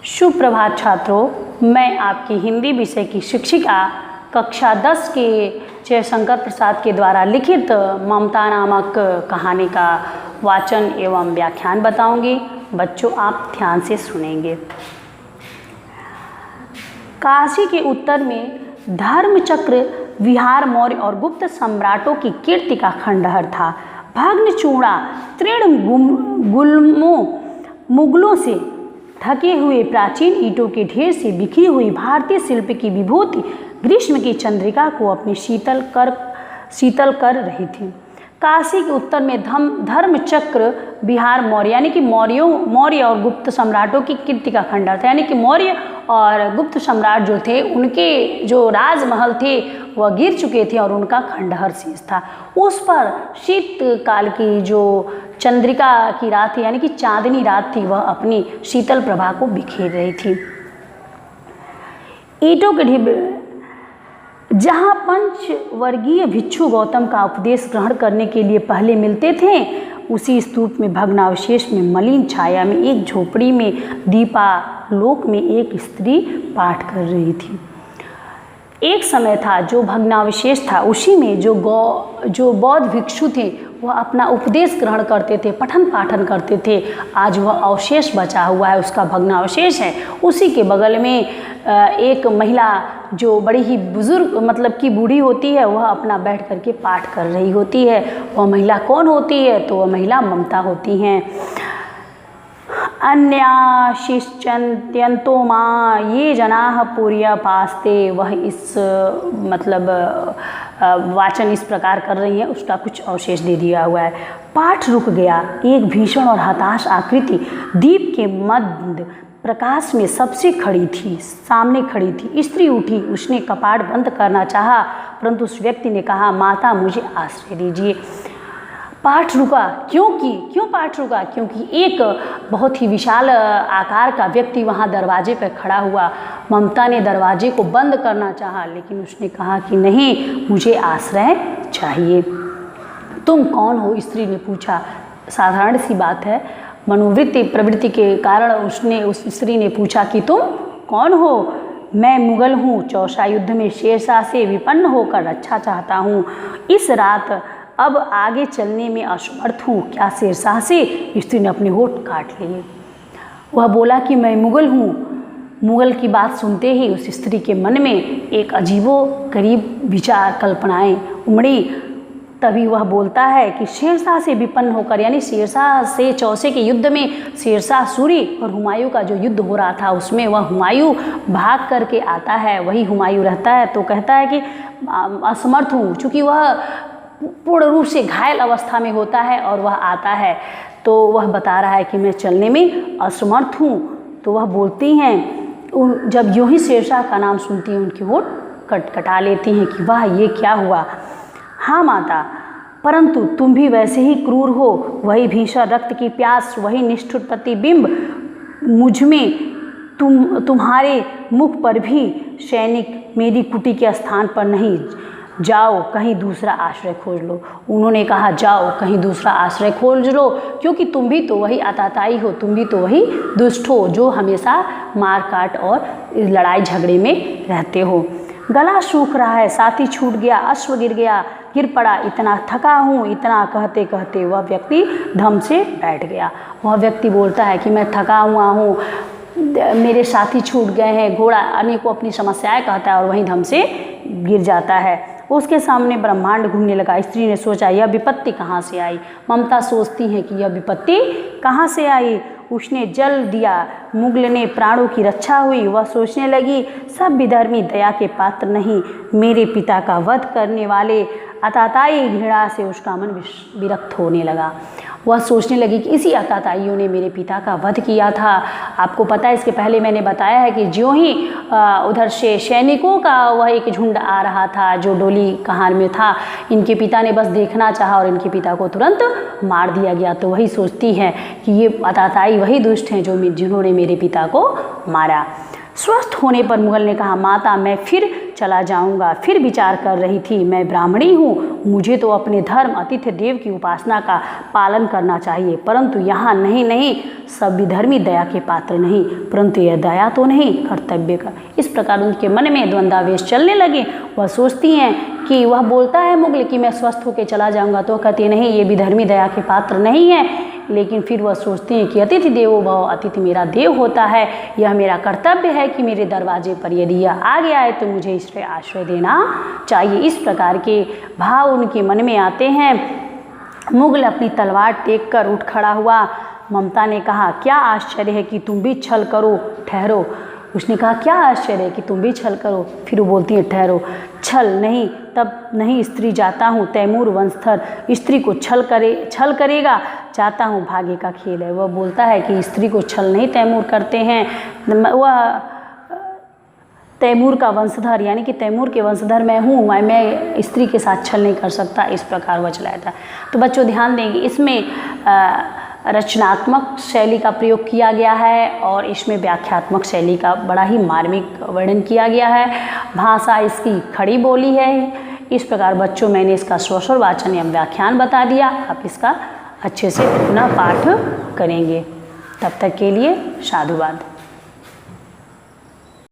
सुप्रभात छात्रों, मैं आपकी हिंदी विषय की शिक्षिका कक्षा 10 के जयशंकर प्रसाद के द्वारा लिखित ममता नामक कहानी का वाचन एवं व्याख्यान बताऊंगी। बच्चों, आप ध्यान से सुनेंगे। काशी के उत्तर में धर्मचक्र विहार मौर्य और गुप्त सम्राटों की कीर्ति का खंडहर था। भग्नचूड़ा तृण गुल्मों मुगलों से ढके हुए प्राचीन ईंटों के ढेर से बिखरी हुई भारतीय शिल्प की विभूति ग्रीष्म की चंद्रिका को अपनी शीतल कर रही थी। काशी के उत्तर में धर्मचक्र विहार मौर्य यानी कि मौर्य और गुप्त सम्राटों की कीर्ति का खंडहर था। यानी कि मौर्य और गुप्त सम्राट जो थे, उनके जो राजमहल थे वह गिर चुके थे और उनका खंडहर शेष था। उस पर शीतकाल की जो चंद्रिका की रात थी, यानी कि चांदनी रात थी, वह अपनी शीतल प्रभा को बिखेर रही थी। ईंटों के ढेर जहाँ पंचवर्गीय भिक्षु गौतम का उपदेश ग्रहण करने के लिए पहले मिलते थे, उसी स्तूप में भग्नावशेष में मलिन छाया में एक झोपड़ी में दीपालोक में एक स्त्री पाठ कर रही थी। एक समय था जो भग्नावशेष था, उसी में जो बौद्ध भिक्षु थे वह अपना उपदेश ग्रहण करते थे, पठन पाठन करते थे। आज वह अवशेष बचा हुआ है, उसका भग्नावशेष है। उसी के बगल में एक महिला जो बड़ी ही बुजुर्ग मतलब कि बूढ़ी होती है, वह अपना बैठ करके पाठ कर रही होती है। वह महिला कौन होती है? तो वह महिला ममता होती हैं। अन्याशिष्यन्त्यन्तो मां ये जनाः पुर्यपास्ते। वह इस वाचन इस प्रकार कर रही है, उसका कुछ अवशेष दे दिया हुआ है। पाठ रुक गया। एक भीषण और हताश आकृति दीप के मध्य प्रकाश में सामने खड़ी थी। स्त्री उठी, उसने कपाट बंद करना चाहा, परंतु उस व्यक्ति ने कहा, माता मुझे आश्रय दीजिए। पाठ रुका। क्यों पाठ रुका? क्योंकि एक बहुत ही विशाल आकार का व्यक्ति वहाँ दरवाजे पर खड़ा हुआ। ममता ने दरवाजे को बंद करना चाहा, लेकिन उसने कहा कि नहीं, मुझे आश्रय चाहिए। तुम कौन हो? स्त्री ने पूछा। साधारण सी बात है, मनोवृत्ति प्रवृत्ति के कारण उस स्त्री ने पूछा कि तुम कौन हो? मैं मुगल हूँ, चौसा युद्ध में शेरशाह से विपन्न होकर रक्षा चाहता हूँ। इस रात अब आगे चलने में असमर्थ हूँ। क्या शेरशाह से? स्त्री ने अपने होठ काट लिए। वह बोला कि मैं मुगल हूँ। मुगल की बात सुनते ही उस स्त्री के मन में एक अजीबोगरीब विचार कल्पनाएं उमड़ी। तभी वह बोलता है कि शेरशाह से विपन्न होकर, यानी शेरशाह से चौसे के युद्ध में शेरशाह सूरी और हुमायूं का जो युद्ध हो रहा था, उसमें वह हुमायूं भाग करके आता है, वही हुमायूं रहता है। तो कहता है कि असमर्थ हूँ, चूँकि वह पूर्ण रूप से घायल अवस्था में होता है और वह आता है, तो वह बता रहा है कि मैं चलने में असमर्थ हूँ। तो वह बोलती हैं, जब यूँ ही शेरशाह का नाम सुनती हैं, उनकी होठ कटकटा लेती हैं कि वाह, ये क्या हुआ? हाँ माता, परंतु तुम भी वैसे ही क्रूर हो। वही भीषण रक्त की प्यास, वही निष्ठुर प्रतिबिंब मुझ में, तुम्हारे मुख पर भी सैनिक मेरी कुटी के स्थान पर नहीं। जाओ कहीं दूसरा आश्रय खोज लो। उन्होंने कहा, जाओ कहीं दूसरा आश्रय खोज लो, क्योंकि तुम भी तो वही आताताई हो, तुम भी तो वही दुष्ट हो जो हमेशा मार काट और लड़ाई झगड़े में रहते हो। गला सूख रहा है, साथी छूट गया, अश्व गिर पड़ा, इतना थका हूँ। इतना कहते कहते वह व्यक्ति धम से बैठ गया। वह व्यक्ति बोलता है कि मैं थका हुआ हूँ, मेरे साथी छूट गए हैं। घोड़ा अनेकों अपनी समस्याएं कहता है और वहीं धम से गिर जाता है। उसके सामने ब्रह्मांड घूमने लगा। स्त्री ने सोचा, यह विपत्ति कहाँ से आई? ममता सोचती है कि यह विपत्ति कहाँ से आई? उसने जल दिया, मुगल ने प्राणों की रक्षा हुई। वह सोचने लगी, सब विधर्मी दया के पात्र नहीं। मेरे पिता का वध करने वाले आताताई घृणा से उसका मन विरक्त होने लगा। वह सोचने लगी कि इसी आताताइयों ने मेरे पिता का वध किया था। आपको पता है, इसके पहले मैंने बताया है कि ज्यों ही उधर से सैनिकों का वह एक झुंड आ रहा था जो डोली कहार में था, इनके पिता ने बस देखना चाहा और इनके पिता को तुरंत मार दिया गया। तो वही सोचती है कि ये आताताई वही दुष्ट हैं जिन्होंने मेरे पिता को मारा। स्वस्थ होने पर मुगल ने कहा, माता मैं फिर चला जाऊंगा। फिर विचार कर रही थी, मैं ब्राह्मणी हूँ, मुझे तो अपने धर्म आतिथ्य देव की उपासना का पालन करना चाहिए, परंतु यहाँ नहीं, सब विधर्मी दया के पात्र नहीं, परंतु यह दया तो नहीं, कर्तव्य का। इस प्रकार उनके मन में द्वंद्वावेश चलने लगे। वह सोचती हैं कि वह बोलता है मुगल कि मैं स्वस्थ होकर चला जाऊंगा, तो कहती नहीं, ये विधर्मी दया के पात्र नहीं है। लेकिन फिर वह सोचते हैं कि अतिथि देवो भव, अतिथि मेरा देव होता है, यह मेरा कर्तव्य है कि मेरे दरवाजे पर यदि यह आ गया है तो मुझे इससे आश्रय देना चाहिए। इस प्रकार के भाव उनके मन में आते हैं। मुगल अपनी तलवार टेक कर उठ खड़ा हुआ। ममता ने कहा, क्या आश्चर्य है कि तुम भी छल करो, ठहरो। उसने कहा, क्या आश्चर्य है कि तुम भी छल करो। फिर वो बोलती है, ठहरो, छल नहीं, तब नहीं स्त्री जाता हूँ, तैमूर वंशधर स्त्री को छल करेगा, जाता हूँ, भाग्य का खेल है। वह बोलता है कि स्त्री को छल नहीं तैमूर करते हैं, वह तैमूर का वंशधर, यानी कि तैमूर के वंशधर मैं हूँ, मैं स्त्री के साथ छल नहीं कर सकता। इस प्रकार वह चलाया था। तो बच्चों ध्यान देंगे, इसमें रचनात्मक शैली का प्रयोग किया गया है और इसमें व्याख्यात्मक शैली का बड़ा ही मार्मिक वर्णन किया गया है। भाषा इसकी खड़ी बोली है। इस प्रकार बच्चों मैंने इसका स्वस्वर वाचन एवं व्याख्यान बता दिया। आप इसका अच्छे से पुनः पाठ करेंगे। तब तक के लिए साधुवाद।